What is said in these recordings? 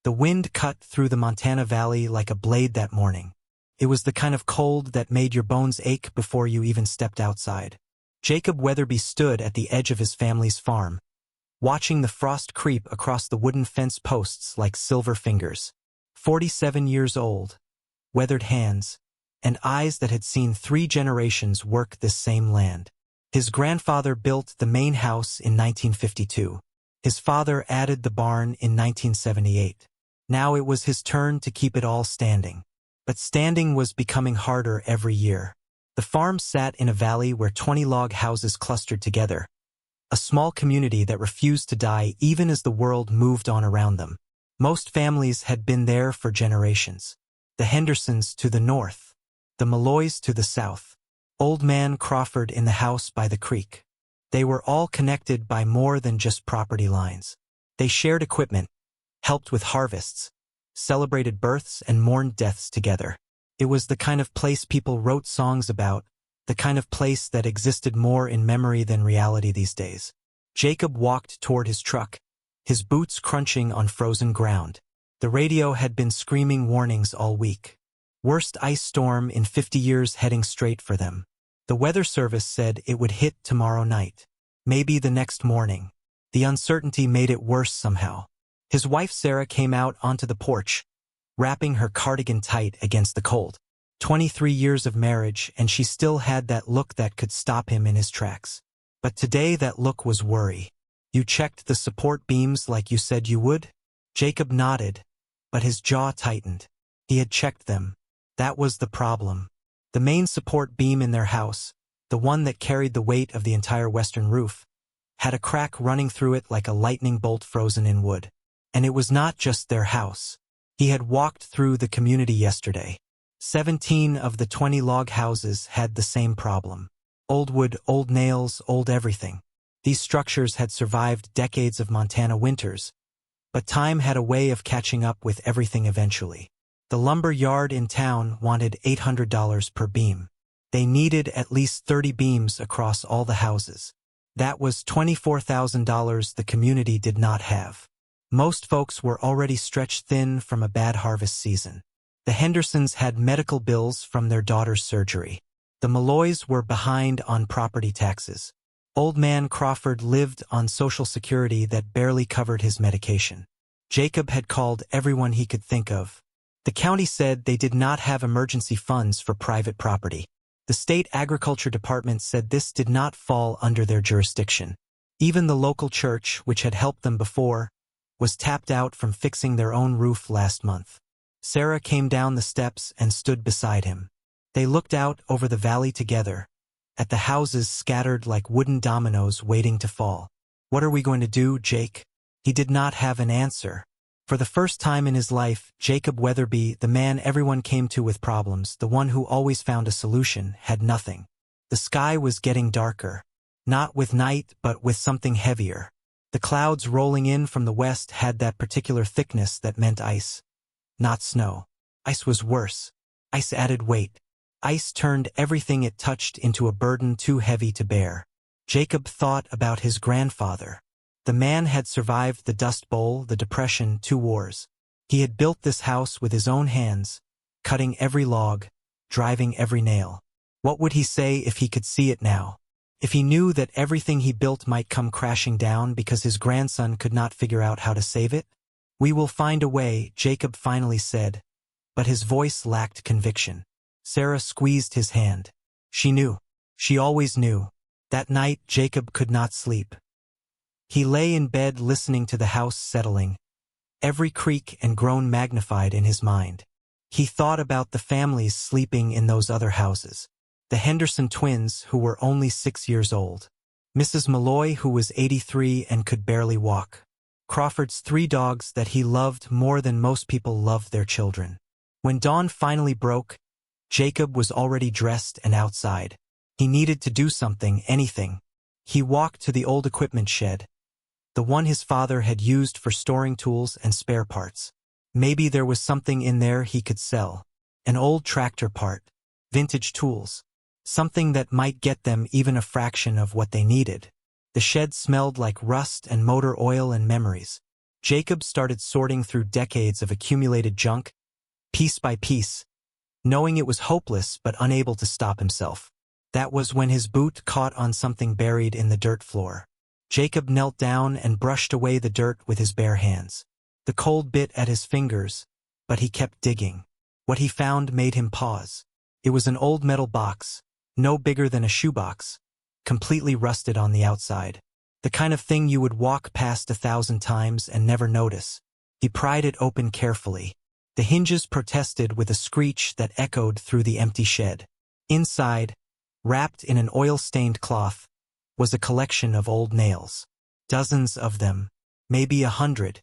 The wind cut through the Montana Valley like a blade that morning. It was the kind of cold that made your bones ache before you even stepped outside. Jacob Weatherby stood at the edge of his family's farm, watching the frost creep across the wooden fence posts like silver fingers. 47 years old, weathered hands, and eyes that had seen 3 generations work this same land. His grandfather built the main house in 1952. His father added the barn in 1978. Now it was his turn to keep it all standing. But standing was becoming harder every year. The farm sat in a valley where 20 log houses clustered together, a small community that refused to die even as the world moved on around them. Most families had been there for generations. The Hendersons to the north, the Malloys to the south, Old Man Crawford in the house by the creek. They were all connected by more than just property lines. They shared equipment, helped with harvests, celebrated births and mourned deaths together. It was the kind of place people wrote songs about, the kind of place that existed more in memory than reality these days. Jacob walked toward his truck, his boots crunching on frozen ground. The radio had been screaming warnings all week. Worst ice storm in 50 years heading straight for them. The weather service said it would hit tomorrow night. Maybe the next morning. The uncertainty made it worse somehow. His wife Sarah came out onto the porch, wrapping her cardigan tight against the cold. 23 years of marriage, and she still had that look that could stop him in his tracks. But today that look was worry. You checked the support beams like you said you would? Jacob nodded, but his jaw tightened. He had checked them. That was the problem. The main support beam in their house, the one that carried the weight of the entire western roof, had a crack running through it like a lightning bolt frozen in wood. And it was not just their house. He had walked through the community yesterday. 17 of the 20 log houses had the same problem. Old wood, old nails, old everything. These structures had survived decades of Montana winters, but time had a way of catching up with everything eventually. The lumber yard in town wanted $800 per beam. They needed at least 30 beams across all the houses. That was $24,000 the community did not have. Most folks were already stretched thin from a bad harvest season. The Hendersons had medical bills from their daughter's surgery. The Malloys were behind on property taxes. Old Man Crawford lived on Social Security that barely covered his medication. Jacob had called everyone he could think of. The county said they did not have emergency funds for private property. The state agriculture department said this did not fall under their jurisdiction. Even the local church, which had helped them before, was tapped out from fixing their own roof last month. Sarah came down the steps and stood beside him. They looked out over the valley together, at the houses scattered like wooden dominoes waiting to fall. What are we going to do, Jake? He did not have an answer. For the first time in his life, Jacob Weatherby, the man everyone came to with problems, the one who always found a solution, had nothing. The sky was getting darker. Not with night, but with something heavier. The clouds rolling in from the west had that particular thickness that meant ice. Not snow. Ice was worse. Ice added weight. Ice turned everything it touched into a burden too heavy to bear. Jacob thought about his grandfather. The man had survived the Dust Bowl, the Depression, 2 wars. He had built this house with his own hands, cutting every log, driving every nail. What would he say if he could see it now? If he knew that everything he built might come crashing down because his grandson could not figure out how to save it? We will find a way, Jacob finally said, but his voice lacked conviction. Sarah squeezed his hand. She knew. She always knew. That night, Jacob could not sleep. He lay in bed listening to the house settling, every creak and groan magnified in his mind. He thought about the families sleeping in those other houses. The Henderson twins, who were only 6 years old. Mrs. Malloy, who was 83 and could barely walk. Crawford's 3 dogs that he loved more than most people loved their children. When dawn finally broke, Jacob was already dressed and outside. He needed to do something, anything. He walked to the old equipment shed, the one his father had used for storing tools and spare parts. Maybe there was something in there he could sell. An old tractor part, vintage tools, something that might get them even a fraction of what they needed. The shed smelled like rust and motor oil and memories. Jacob started sorting through decades of accumulated junk, piece by piece, knowing it was hopeless but unable to stop himself. That was when his boot caught on something buried in the dirt floor. Jacob knelt down and brushed away the dirt with his bare hands. The cold bit at his fingers, but he kept digging. What he found made him pause. It was an old metal box, no bigger than a shoebox, completely rusted on the outside. The kind of thing you would walk past 1,000 times and never notice. He pried it open carefully. The hinges protested with a screech that echoed through the empty shed. Inside, wrapped in an oil-stained cloth, was a collection of old nails. Dozens of them, maybe 100.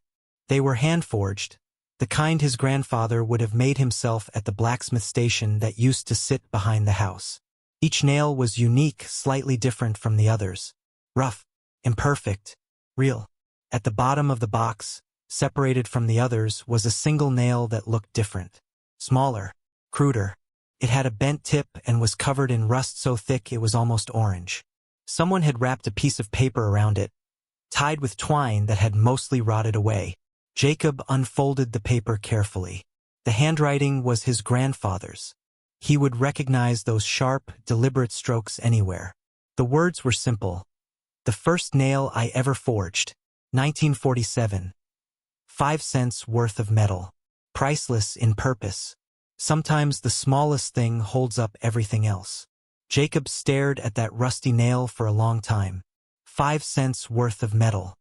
They were hand-forged, the kind his grandfather would have made himself at the blacksmith station that used to sit behind the house. Each nail was unique, slightly different from the others. Rough, imperfect, real. At the bottom of the box, separated from the others, was a single nail that looked different. Smaller, cruder. It had a bent tip and was covered in rust so thick it was almost orange. Someone had wrapped a piece of paper around it, tied with twine that had mostly rotted away. Jacob unfolded the paper carefully. The handwriting was his grandfather's. He would recognize those sharp, deliberate strokes anywhere. The words were simple. The first nail I ever forged. 1947. 5 cents worth of metal. Priceless in purpose. Sometimes the smallest thing holds up everything else. Jacob stared at that rusty nail for a long time. 5 cents worth of metal.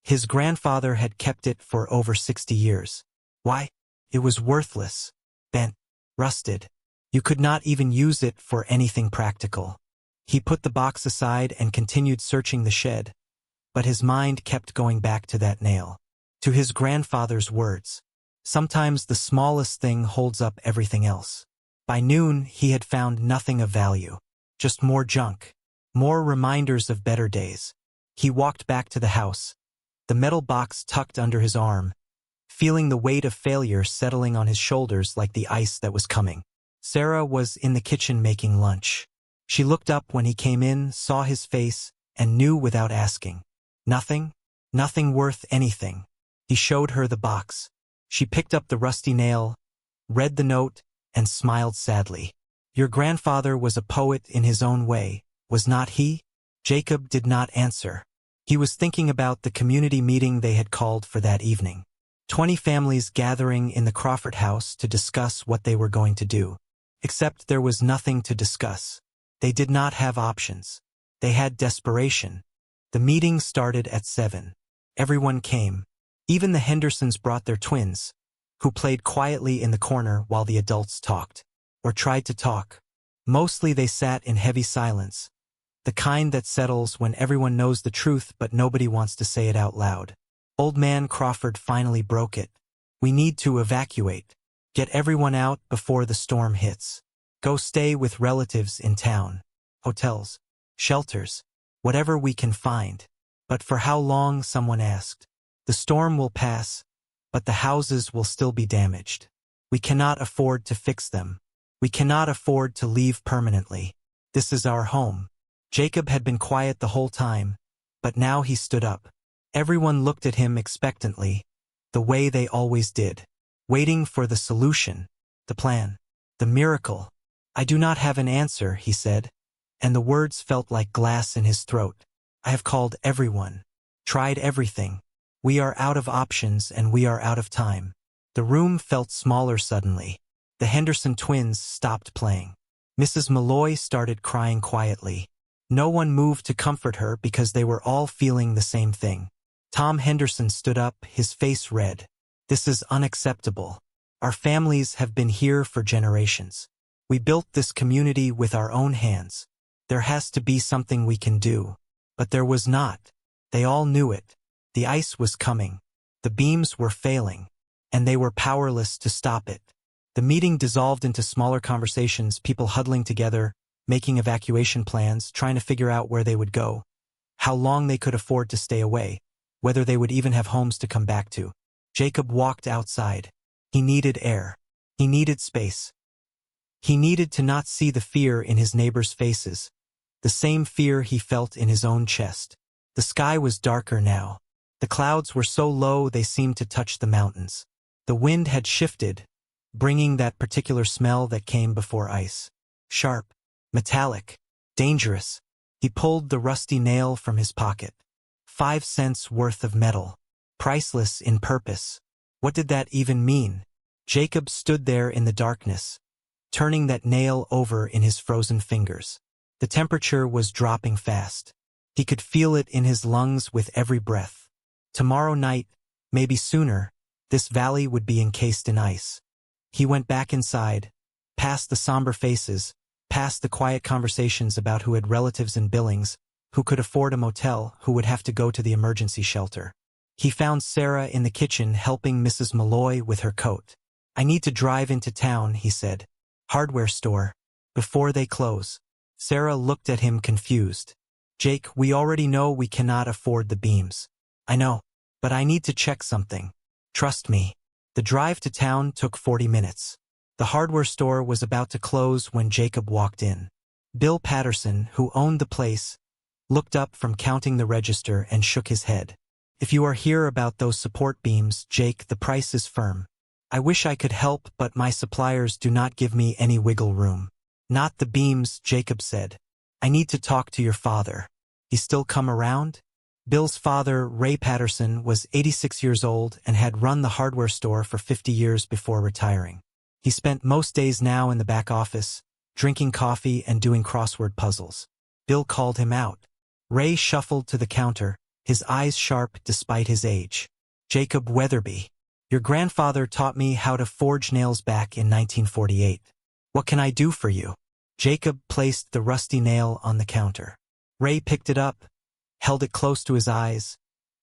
His grandfather had kept it for over 60 years. Why? It was worthless. Bent. Rusted. You could not even use it for anything practical. He put the box aside and continued searching the shed, but his mind kept going back to that nail. To his grandfather's words. Sometimes the smallest thing holds up everything else. By noon, he had found nothing of value. Just more junk. More reminders of better days. He walked back to the house, the metal box tucked under his arm, feeling the weight of failure settling on his shoulders like the ice that was coming. Sarah was in the kitchen making lunch. She looked up when he came in, saw his face, and knew without asking. Nothing? Nothing worth anything. He showed her the box. She picked up the rusty nail, read the note, and smiled sadly. Your grandfather was a poet in his own way, was not he? Jacob did not answer. He was thinking about the community meeting they had called for that evening. 20 families gathering in the Crawford house to discuss what they were going to do. Except there was nothing to discuss. They did not have options. They had desperation. The meeting started at 7. Everyone came. Even the Hendersons brought their twins, who played quietly in the corner while the adults talked, or tried to talk. Mostly they sat in heavy silence, the kind that settles when everyone knows the truth but nobody wants to say it out loud. Old man Crawford finally broke it. We need to evacuate. Get everyone out before the storm hits. Go stay with relatives in town. Hotels. Shelters. Whatever we can find. But for how long, someone asked. The storm will pass, but the houses will still be damaged. We cannot afford to fix them. We cannot afford to leave permanently. This is our home. Jacob had been quiet the whole time, but now he stood up. Everyone looked at him expectantly, the way they always did, waiting for the solution, the plan, the miracle. I do not have an answer, he said, and the words felt like glass in his throat. I have called everyone, tried everything. We are out of options and we are out of time. The room felt smaller suddenly. The Henderson twins stopped playing. Mrs. Malloy started crying quietly. No one moved to comfort her because they were all feeling the same thing. Tom Henderson stood up, his face red. This is unacceptable. Our families have been here for generations. We built this community with our own hands. There has to be something we can do. But there was not. They all knew it. The ice was coming. The beams were failing. And they were powerless to stop it. The meeting dissolved into smaller conversations, people huddling together, making evacuation plans, trying to figure out where they would go, how long they could afford to stay away, whether they would even have homes to come back to. Jacob walked outside. He needed air. He needed space. He needed to not see the fear in his neighbors' faces, the same fear he felt in his own chest. The sky was darker now. The clouds were so low they seemed to touch the mountains. The wind had shifted, bringing that particular smell that came before ice. Sharp, metallic, dangerous. He pulled the rusty nail from his pocket. 5 cents worth of metal. Priceless in purpose. What did that even mean? Jacob stood there in the darkness, turning that nail over in his frozen fingers. The temperature was dropping fast. He could feel it in his lungs with every breath. Tomorrow night, maybe sooner, this valley would be encased in ice. He went back inside, past the somber faces, past the quiet conversations about who had relatives in Billings, who could afford a motel, who would have to go to the emergency shelter. He found Sarah in the kitchen helping Mrs. Malloy with her coat. "I need to drive into town," he said. "Hardware store. Before they close." Sarah looked at him confused. "Jake, we already know we cannot afford the beams." "I know, but I need to check something. Trust me." The drive to town took 40 minutes. The hardware store was about to close when Jacob walked in. Bill Patterson, who owned the place, looked up from counting the register and shook his head. "If you are here about those support beams, Jake, the price is firm. I wish I could help, but my suppliers do not give me any wiggle room." "Not the beams," Jacob said. "I need to talk to your father." "He still come around?" Bill's father, Ray Patterson, was 86 years old and had run the hardware store for 50 years before retiring. He spent most days now in the back office, drinking coffee and doing crossword puzzles. Bill called him out. Ray shuffled to the counter, his eyes sharp despite his age. "Jacob Weatherby. Your grandfather taught me how to forge nails back in 1948. What can I do for you?" Jacob placed the rusty nail on the counter. Ray picked it up, held it close to his eyes,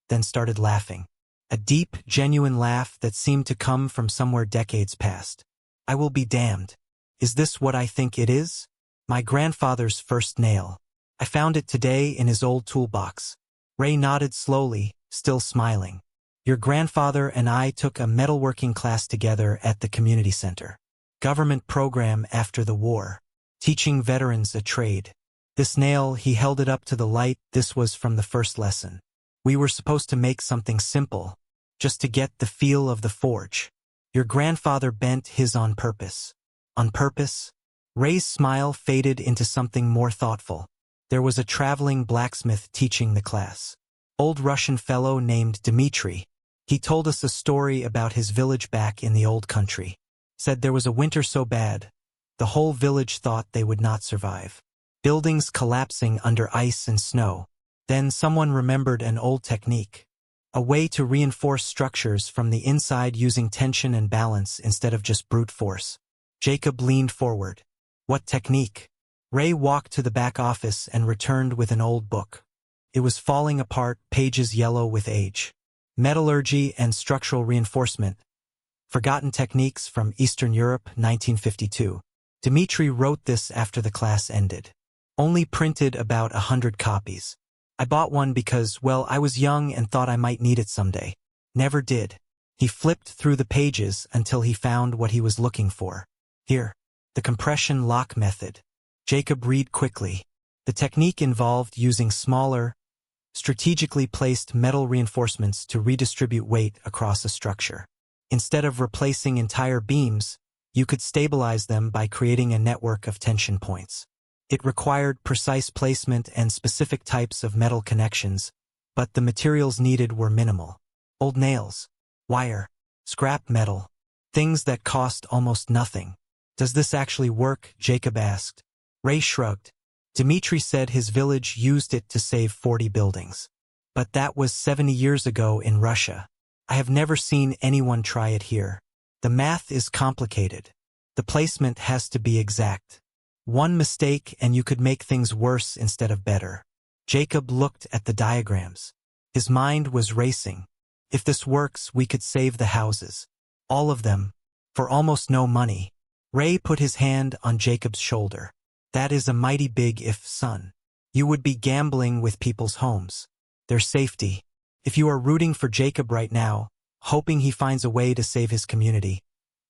then started laughing. A deep, genuine laugh that seemed to come from somewhere decades past. "I will be damned. Is this what I think it is? My grandfather's first nail. I found it today in his old toolbox." Ray nodded slowly, still smiling. "Your grandfather and I took a metalworking class together at the community center. Government program after the war. Teaching veterans a trade. This nail," he held it up to the light, "this was from the first lesson. We were supposed to make something simple, just to get the feel of the forge. Your grandfather bent his on purpose." "On purpose?" Ray's smile faded into something more thoughtful. There was a traveling blacksmith teaching the class. Old Russian fellow named Dmitri. He told us a story about his village back in the old country. Said there was a winter so bad, the whole village thought they would not survive. Buildings collapsing under ice and snow. Then someone remembered an old technique. A way to reinforce structures from the inside using tension and balance instead of just brute force. Jacob leaned forward. "What technique?" Ray walked to the back office and returned with an old book. It was falling apart, pages yellow with age. Metallurgy and Structural Reinforcement. Forgotten Techniques from Eastern Europe, 1952. Dmitri wrote this after the class ended. Only printed about 100 copies. I bought one because, well, I was young and thought I might need it someday. Never did. He flipped through the pages until he found what he was looking for. Here. The compression lock method. Jacob read quickly. The technique involved using smaller, strategically placed metal reinforcements to redistribute weight across a structure. Instead of replacing entire beams, you could stabilize them by creating a network of tension points. It required precise placement and specific types of metal connections, but the materials needed were minimal. Old nails, wire, scrap metal, things that cost almost nothing. "Does this actually work?" Jacob asked. Ray shrugged. Dmitri said his village used it to save 40 buildings. But that was 70 years ago in Russia. I have never seen anyone try it here. The math is complicated. The placement has to be exact. One mistake and you could make things worse instead of better. Jacob looked at the diagrams. His mind was racing. If this works, we could save the houses. All of them. For almost no money. Ray put his hand on Jacob's shoulder. That is a mighty big if, son. You would be gambling with people's homes. Their safety. If you are rooting for Jacob right now, hoping he finds a way to save his community,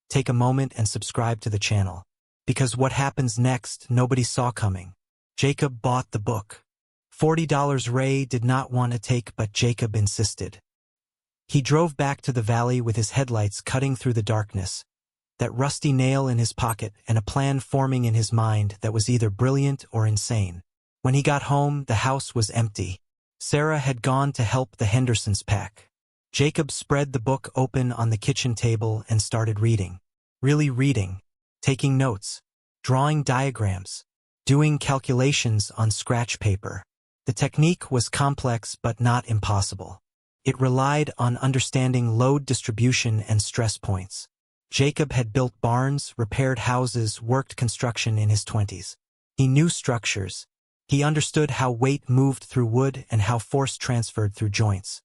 take a moment and subscribe to the channel. Because what happens next, nobody saw coming. Jacob bought the book. $40 Ray did not want to take, but Jacob insisted. He drove back to the valley with his headlights cutting through the darkness, that rusty nail in his pocket and a plan forming in his mind that was either brilliant or insane. When he got home, the house was empty. Sarah had gone to help the Hendersons pack. Jacob spread the book open on the kitchen table and started reading. Really reading, taking notes, drawing diagrams, doing calculations on scratch paper. The technique was complex but not impossible. It relied on understanding load distribution and stress points. Jacob had built barns, repaired houses, worked construction in his 20s. He knew structures. He understood how weight moved through wood and how force transferred through joints.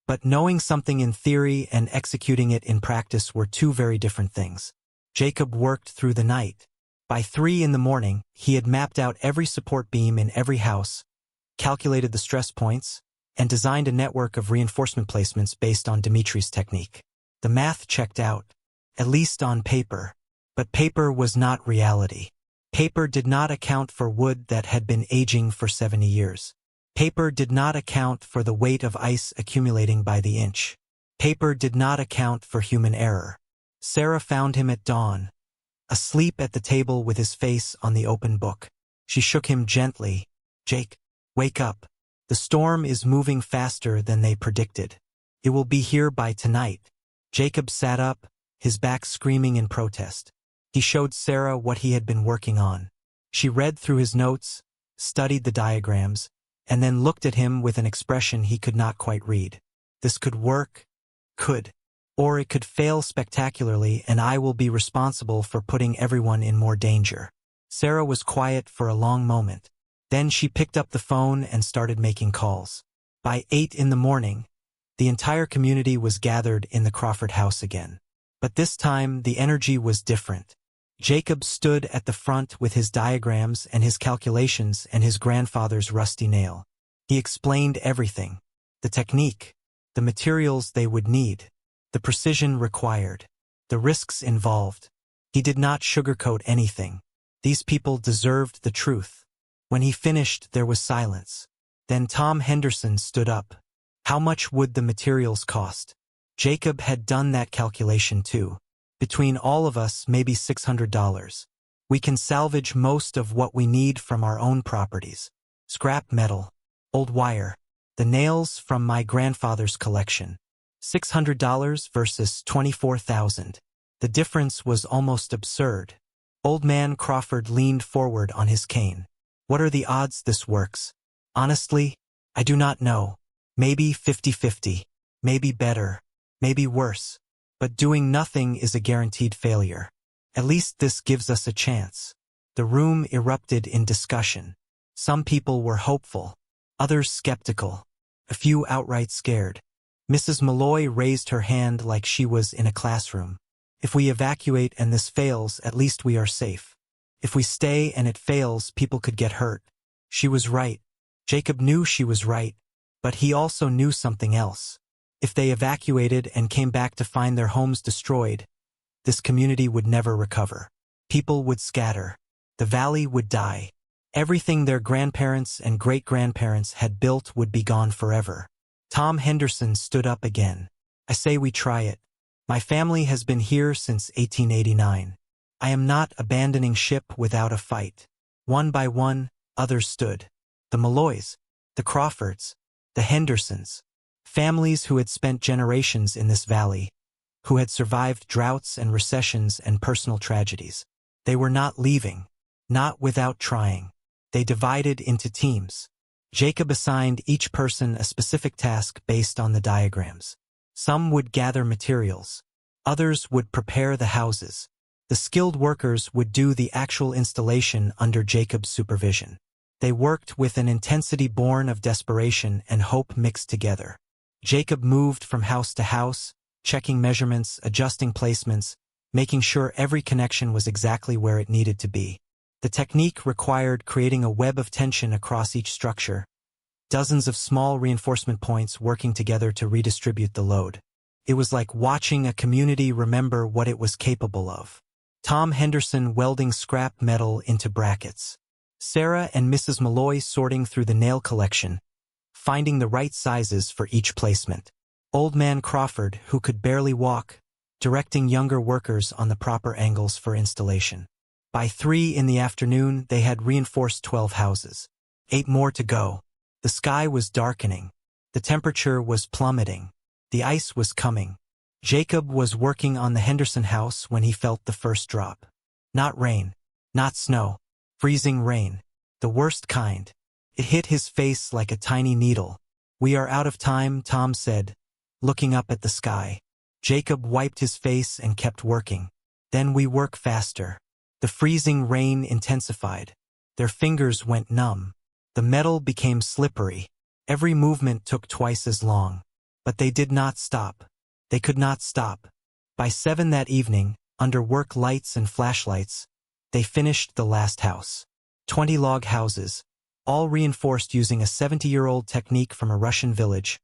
But knowing something in theory and executing it in practice were two very different things. Jacob worked through the night. By 3 in the morning, he had mapped out every support beam in every house, calculated the stress points, and designed a network of reinforcement placements based on Dimitri's technique. The math checked out, at least on paper. But paper was not reality. Paper did not account for wood that had been aging for 70 years. Paper did not account for the weight of ice accumulating by the inch. Paper did not account for human error. Sarah found him at dawn, asleep at the table with his face on the open book. She shook him gently. "Jake, wake up. The storm is moving faster than they predicted. It will be here by tonight." Jacob sat up, his back screaming in protest. He showed Sarah what he had been working on. She read through his notes, studied the diagrams, and then looked at him with an expression he could not quite read. "This could work, or it could fail spectacularly, and I will be responsible for putting everyone in more danger." Sarah was quiet for a long moment. Then she picked up the phone and started making calls. By 8 in the morning, the entire community was gathered in the Crawford house again. But this time, the energy was different. Jacob stood at the front with his diagrams and his calculations and his grandfather's rusty nail. He explained everything: the technique, the materials they would need, the precision required, the risks involved. He did not sugarcoat anything. These people deserved the truth. When he finished, there was silence. Then Tom Henderson stood up. "How much would the materials cost?" Jacob had done that calculation too. "Between all of us, maybe $600. We can salvage most of what we need from our own properties. Scrap metal, old wire, the nails from my grandfather's collection. $600 versus $24,000. The difference was almost absurd. Old man Crawford leaned forward on his cane. "What are the odds this works? Honestly, I do not know. Maybe 50-50. Maybe better. Maybe worse. But doing nothing is a guaranteed failure. At least this gives us a chance." The room erupted in discussion. Some people were hopeful, others skeptical, a few outright scared. Mrs. Malloy raised her hand like she was in a classroom. "If we evacuate and this fails, at least we are safe. If we stay and it fails, people could get hurt." She was right. Jacob knew she was right, but he also knew something else. If they evacuated and came back to find their homes destroyed, this community would never recover. People would scatter. The valley would die. Everything their grandparents and great-grandparents had built would be gone forever. Tom Henderson stood up again. "I say we try it. My family has been here since 1889. I am not abandoning ship without a fight." One by one, others stood. The Malloys, the Crawfords, the Hendersons. Families who had spent generations in this valley, who had survived droughts and recessions and personal tragedies. They were not leaving, not without trying. They divided into teams. Jacob assigned each person a specific task based on the diagrams. Some would gather materials. Others would prepare the houses. The skilled workers would do the actual installation under Jacob's supervision. They worked with an intensity born of desperation and hope mixed together. Jacob moved from house to house, checking measurements, adjusting placements, making sure every connection was exactly where it needed to be. The technique required creating a web of tension across each structure, dozens of small reinforcement points working together to redistribute the load. It was like watching a community remember what it was capable of. Tom Henderson welding scrap metal into brackets. Sarah and Mrs. Malloy sorting through the nail collection, finding the right sizes for each placement. Old Man Crawford, who could barely walk, directing younger workers on the proper angles for installation. By 3 in the afternoon, they had reinforced 12 houses. 8 more to go. The sky was darkening. The temperature was plummeting. The ice was coming. Jacob was working on the Henderson house when he felt the first drop. Not rain. Not snow. Freezing rain. The worst kind. It hit his face like a tiny needle. "We are out of time," Tom said, looking up at the sky. Jacob wiped his face and kept working. "Then we work faster." The freezing rain intensified. Their fingers went numb. The metal became slippery. Every movement took twice as long. But they did not stop. They could not stop. By 7 that evening, under work lights and flashlights, they finished the last house. 20 log houses, all reinforced using a 70-year-old technique from a Russian village,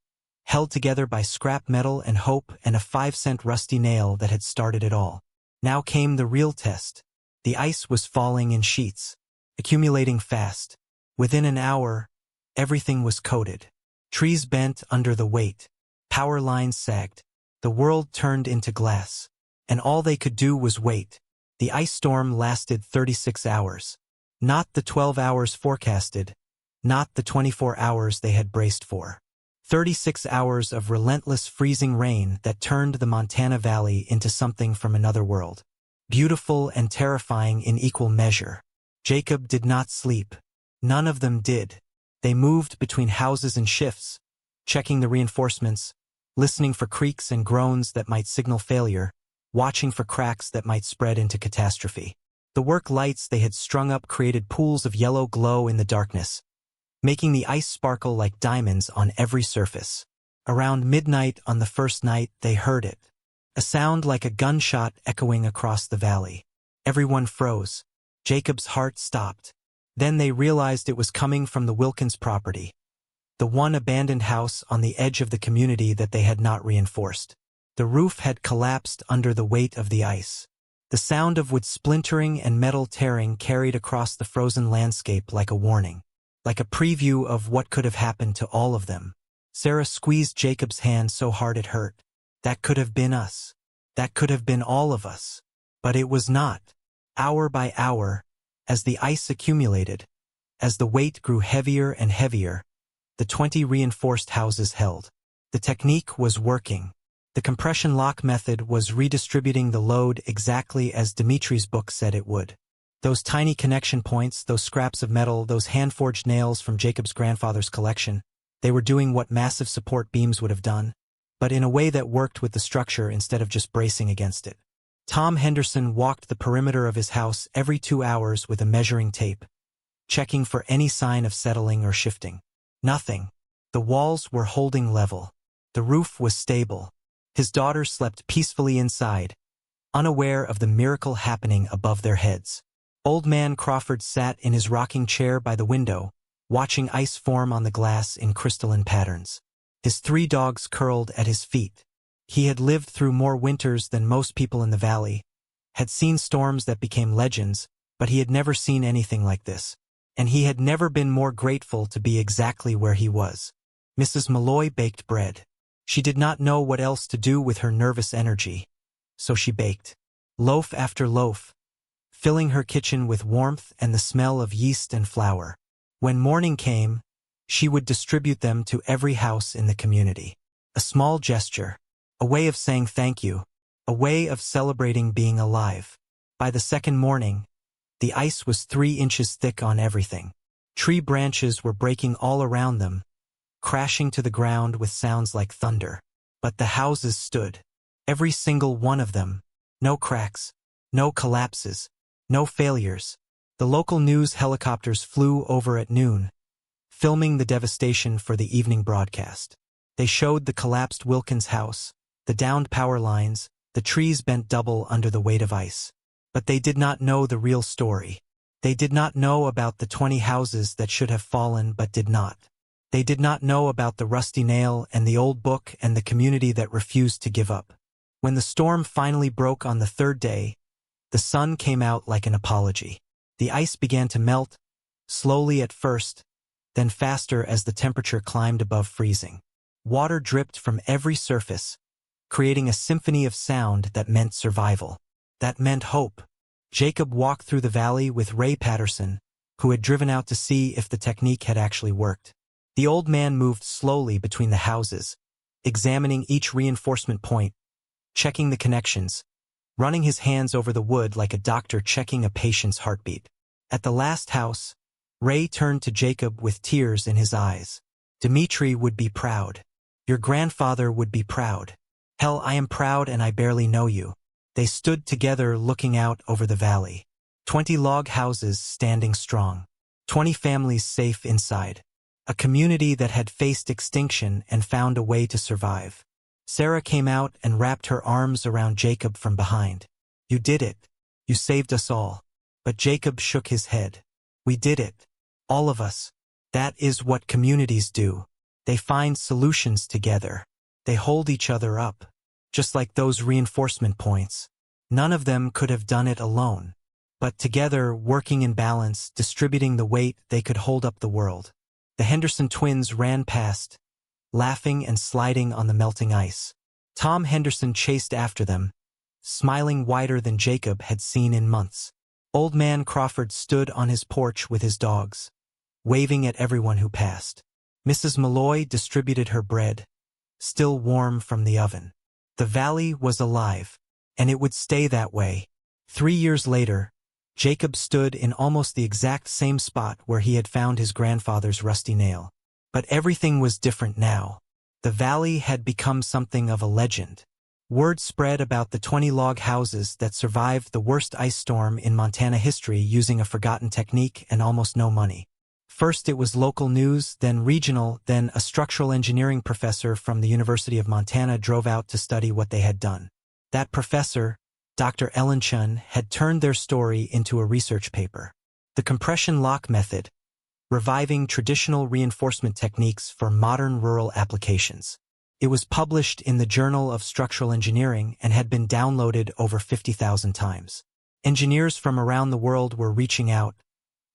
held together by scrap metal and hope and a 5-cent rusty nail that had started it all. Now came the real test. The ice was falling in sheets, accumulating fast. Within an hour, everything was coated. Trees bent under the weight. Power lines sagged. The world turned into glass. And all they could do was wait. The ice storm lasted 36 hours. Not the 12 hours forecasted. Not the 24 hours they had braced for. 36 hours of relentless freezing rain that turned the Montana Valley into something from another world. Beautiful and terrifying in equal measure. Jacob did not sleep. None of them did. They moved between houses in shifts, checking the reinforcements, listening for creaks and groans that might signal failure, watching for cracks that might spread into catastrophe. The work lights they had strung up created pools of yellow glow in the darkness, making the ice sparkle like diamonds on every surface. Around midnight on the first night, they heard it. A sound like a gunshot echoing across the valley. Everyone froze. Jacob's heart stopped. Then they realized it was coming from the Wilkins property, the one abandoned house on the edge of the community that they had not reinforced. The roof had collapsed under the weight of the ice. The sound of wood splintering and metal tearing carried across the frozen landscape like a warning, like a preview of what could have happened to all of them. Sarah squeezed Jacob's hand so hard it hurt. That could have been us. That could have been all of us. But it was not. Hour by hour, as the ice accumulated, as the weight grew heavier and heavier, the 20 reinforced houses held. The technique was working. The compression lock method was redistributing the load exactly as Dimitri's book said it would. Those tiny connection points, those scraps of metal, those hand-forged nails from Jacob's grandfather's collection, they were doing what massive support beams would have done, but in a way that worked with the structure instead of just bracing against it. Tom Henderson walked the perimeter of his house every 2 hours with a measuring tape, checking for any sign of settling or shifting. Nothing. The walls were holding level. The roof was stable. His daughter slept peacefully inside, unaware of the miracle happening above their heads. Old Man Crawford sat in his rocking chair by the window, watching ice form on the glass in crystalline patterns. His 3 dogs curled at his feet. He had lived through more winters than most people in the valley, had seen storms that became legends, but he had never seen anything like this. And he had never been more grateful to be exactly where he was. Mrs. Malloy baked bread. She did not know what else to do with her nervous energy, so she baked. Loaf after loaf, filling her kitchen with warmth and the smell of yeast and flour. When morning came, she would distribute them to every house in the community. A small gesture, a way of saying thank you, a way of celebrating being alive. By the second morning, the ice was 3 inches thick on everything. Tree branches were breaking all around them, crashing to the ground with sounds like thunder. But the houses stood. Every single one of them. No cracks, no collapses, no failures. The local news helicopters flew over at noon, filming the devastation for the evening broadcast. They showed the collapsed Wilkins house, the downed power lines, the trees bent double under the weight of ice. But they did not know the real story. They did not know about the 20 houses that should have fallen but did not. They did not know about the rusty nail and the old book and the community that refused to give up. When the storm finally broke on the 3rd day, the sun came out like an apology. The ice began to melt, slowly at first, then faster as the temperature climbed above freezing. Water dripped from every surface, creating a symphony of sound that meant survival. That meant hope. Jacob walked through the valley with Ray Patterson, who had driven out to see if the technique had actually worked. The old man moved slowly between the houses, examining each reinforcement point, checking the connections, running his hands over the wood like a doctor checking a patient's heartbeat. At the last house, Ray turned to Jacob with tears in his eyes. Dmitri would be proud. Your grandfather would be proud. Hell, I am proud and I barely know you. They stood together looking out over the valley. 20 log houses standing strong. 20 families safe inside. A community that had faced extinction and found a way to survive. Sarah came out and wrapped her arms around Jacob from behind. You did it. You saved us all. But Jacob shook his head. We did it. All of us. That is what communities do. They find solutions together. They hold each other up. Just like those reinforcement points. None of them could have done it alone. But together, working in balance, distributing the weight, they could hold up the world. The Henderson twins ran past, laughing and sliding on the melting ice. Tom Henderson chased after them, smiling wider than Jacob had seen in months. Old Man Crawford stood on his porch with his dogs, waving at everyone who passed. Mrs. Malloy distributed her bread, still warm from the oven. The valley was alive, and it would stay that way. 3 years later, Jacob stood in almost the exact same spot where he had found his grandfather's rusty nail. But everything was different now. The valley had become something of a legend. Word spread about the 20 log houses that survived the worst ice storm in Montana history using a forgotten technique and almost no money. First it was local news, then regional, then a structural engineering professor from the University of Montana drove out to study what they had done. That professor, Dr. Ellen Chun, had turned their story into a research paper. The compression lock method, reviving traditional reinforcement techniques for modern rural applications. It was published in the Journal of Structural Engineering and had been downloaded over 50,000 times. Engineers from around the world were reaching out,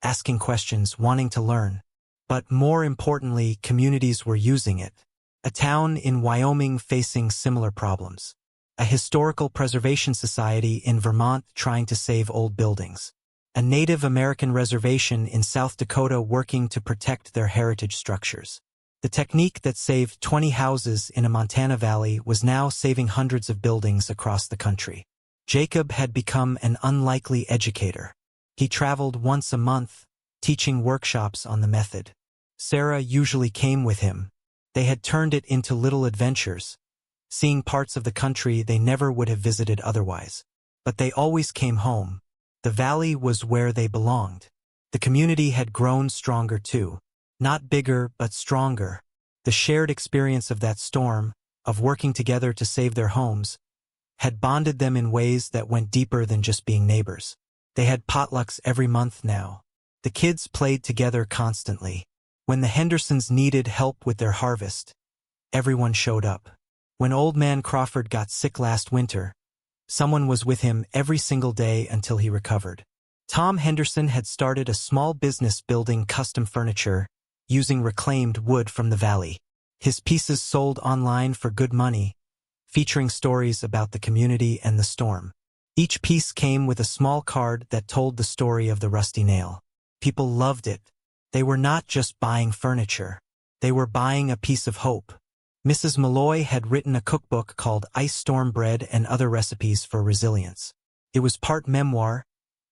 asking questions, wanting to learn. But more importantly, communities were using it. A town in Wyoming facing similar problems. A historical preservation society in Vermont trying to save old buildings. A Native American reservation in South Dakota working to protect their heritage structures. The technique that saved 20 houses in a Montana valley was now saving hundreds of buildings across the country. Jacob had become an unlikely educator. He traveled once a month, teaching workshops on the method. Sarah usually came with him. They had turned it into little adventures, seeing parts of the country they never would have visited otherwise. But they always came home. The valley was where they belonged. The community had grown stronger too. Not bigger, but stronger. The shared experience of that storm, of working together to save their homes, had bonded them in ways that went deeper than just being neighbors. They had potlucks every month now. The kids played together constantly. When the Hendersons needed help with their harvest, everyone showed up. When Old Man Crawford got sick last winter, someone was with him every single day until he recovered. Tom Henderson had started a small business building custom furniture, using reclaimed wood from the valley. His pieces sold online for good money, featuring stories about the community and the storm. Each piece came with a small card that told the story of the rusty nail. People loved it. They were not just buying furniture. They were buying a piece of hope. Mrs. Malloy had written a cookbook called Ice Storm Bread and Other Recipes for Resilience. It was part memoir,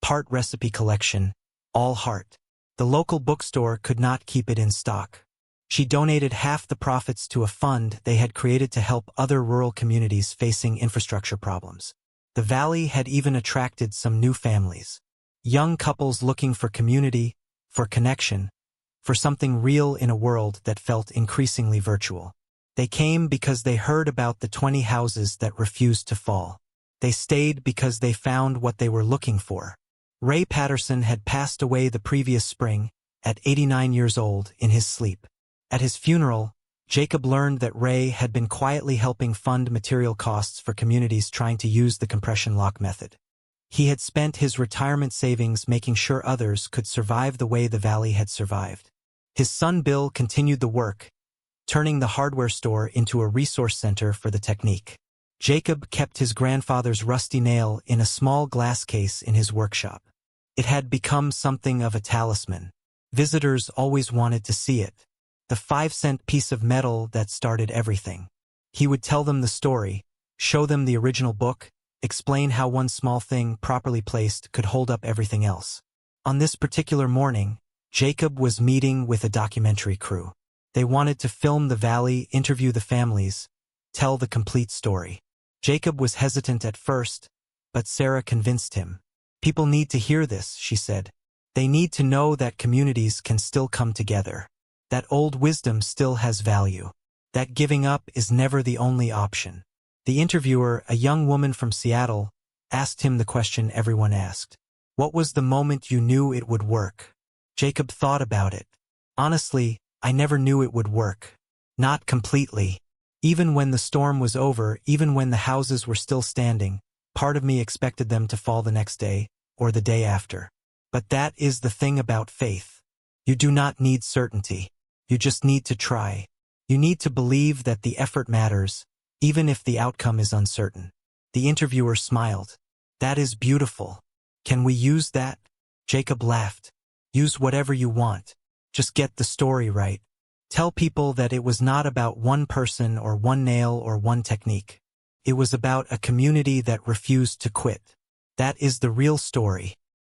part recipe collection, all heart. The local bookstore could not keep it in stock. She donated half the profits to a fund they had created to help other rural communities facing infrastructure problems. The valley had even attracted some new families. Young couples looking for community, for connection, for something real in a world that felt increasingly virtual. They came because they heard about the 20 houses that refused to fall. They stayed because they found what they were looking for. Ray Patterson had passed away the previous spring, at 89 years old, in his sleep. At his funeral, Jacob learned that Ray had been quietly helping fund material costs for communities trying to use the compression lock method. He had spent his retirement savings making sure others could survive the way the valley had survived. His son Bill continued the work, turning the hardware store into a resource center for the technique. Jacob kept his grandfather's rusty nail in a small glass case in his workshop. It had become something of a talisman. Visitors always wanted to see it. The 5-cent piece of metal that started everything. He would tell them the story, show them the original book, explain how one small thing properly placed could hold up everything else. On this particular morning, Jacob was meeting with a documentary crew. They wanted to film the valley, interview the families, tell the complete story. Jacob was hesitant at first, but Sarah convinced him. People need to hear this, she said. They need to know that communities can still come together. That old wisdom still has value. That giving up is never the only option. The interviewer, a young woman from Seattle, asked him the question everyone asked. What was the moment you knew it would work? Jacob thought about it. Honestly, I never knew it would work. Not completely. Even when the storm was over, even when the houses were still standing, part of me expected them to fall the next day, or the day after. But that is the thing about faith. You do not need certainty. You just need to try. You need to believe that the effort matters, even if the outcome is uncertain. The interviewer smiled. That is beautiful. Can we use that? Jacob laughed. Use whatever you want. Just get the story right. Tell people that it was not about one person or one nail or one technique. It was about a community that refused to quit. That is the real story.